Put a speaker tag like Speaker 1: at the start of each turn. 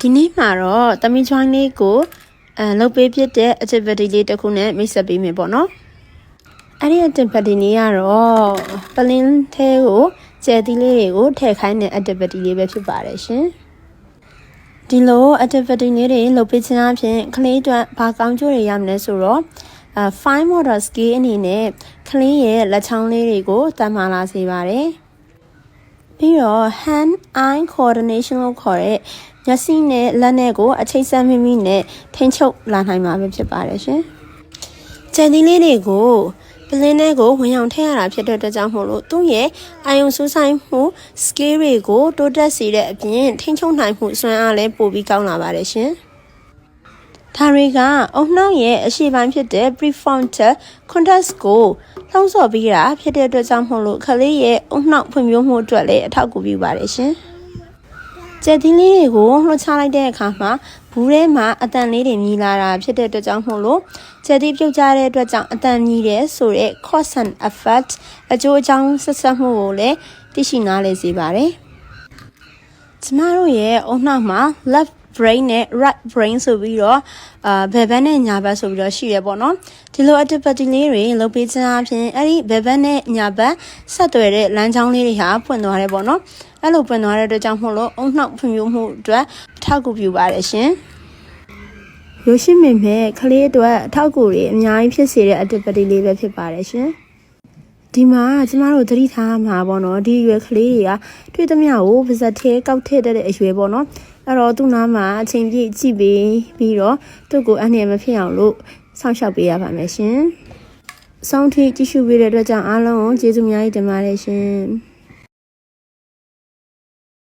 Speaker 1: ဒီနေ့မှာတော့သမီးချွိုင်းလေးကိုလုပ်ပေးဖြစ်တဲ့ activity လေးတစ်ခုနဲ့မိတ်ဆက်ပေးမယ်ပေါ့နော်အဲ့ဒီ activity လေးကတော့ပလင်းထဲကိုကျဲသီးလေးတွေကိုထည့်ခိုင်းတဲ့ activity လေးပဲဖြစ်ပါတယ်ရှင်ဒီလို activity လေးတွေလုပ်ပေးခြင်းအပြင်ကလေးတို့ဘာကောင်းကျိုးတွေရမလဲဆိုတော့fine motor skill အနေနဲ့ကလေးရဲ့လက်ချောင်းလေးတွေကိုတမ်းမာလာစေပါတယ်ပြီးတော့ hand eye coordination လို့ခေါ်တဲ့မျက်စိနဲ့လက်နဲ့ကိုအချိတ်ဆက်မိမိနဲ့ထိန်းချုပ်လာနိုင်မှာပဲဖြစ်ပါတယ်ရှင်။ကျန်သီးလေးတွေကိုပလင်းထဲကိုဝင်အောင်ထည့်ရတာဖြစ်တဲ့အတွက်ကြောင့်မို့လို့သူ့ရဲ့အာယုံစူးစိုက်မှု skill တွေကိုတိုးတက်စေတဲ့အပြင်ထိန်းချုပ်နိုင်မှုစွမ်းအားလည်းပိုပြီးကောင်းလာပါတယ်ရှင်။ဒါတွေကအုံနှောက်ရဲ့အရှိပိုင်းဖြစ်တဲ့ prefrontal cortex ကိုလှုံ့ဆော်ပြီးတာဖြစ်တဲ့အတွက်ကြောင့်မို့လို့ကလေးရဲ့အုံနှောက်ဖွံ့ဖြိုးမှုအတွက်လည်းအထောက်အကူပြုပါတယ်ရှင်။ကျက်သီးလေးတွေကိုလှော်ချလိုက်တဲ့အခါမှာဘူးထဲမှာအတန်လေးတွေမြည်လာတာဖြစ်တဲ့အတွက်ကြောင့်မို့လို့ကျက်သီးပြုတ်ကြတဲ့အတွက်ကြောင့်အတန်မြည်တယ်ဆိုတဲ့ cause and effect အကျိုးအကြောင်းဆက်စပ်မှုကိုလည်းသိရှိနားလည်စေပါတယ်။ကျမတို့ရဲ့အုံနှောက်မှာ left brain နဲ့ right brain ဆိုပြီးတော့ဘယ်ဘက်နဲ့ညာဘက်ဆိုပြီးတော့ရှိရပေါ့နော်ဒီလို activity လေးတွေလုပ်ပေးခြင်းအပြင်အဲ့ဒီဘယ်ဘက်နဲ့ညာဘက်ဆက်သွယ်တဲ့လမ်းကြောင်းလေးတွေဟာပွင့်သွားတယ်ပေါ့နော်အဲ့လိုပွင့်သွားတဲ့အတွက်ကြောင့်မို့လို့အုံနှောက်ဖွံ့ဖြိုးမှုအတွက်အထောက်အကူပြုပါတယ်ရှင်ရိုးရှင်းမိမဲ့ကလေးအတွက်အထောက်အကူတွေအများကြီးဖြစ်စေတဲ့ activity လေးပဲဖြစ်ပါတယ်ရှင်ဒီမှာကျမတို့သတိထားမှာပေါ့နော်ဒီရွယ်ကလေးတွေကတွေ့သမျှကိုပါဇက်သေးကောက်ထည့်တဲ့အရွယ်ပေါ့နော်အဲ့တော့သူ့နားမှာအချိန်ပြည့်ကြည့်ပြီးတော့သူ့ကိုအနှဲ့မဖြစ်အောင်လို့စောင့်ရှောက်ပေးရပါမယ်ရှင်။အဆုံးထိကြည့်ရှုပေးတဲ့အတွက်ကြောင့်အားလုံးကိုကျေးဇူးများကြီးတင်ပါတယ်ရှင်။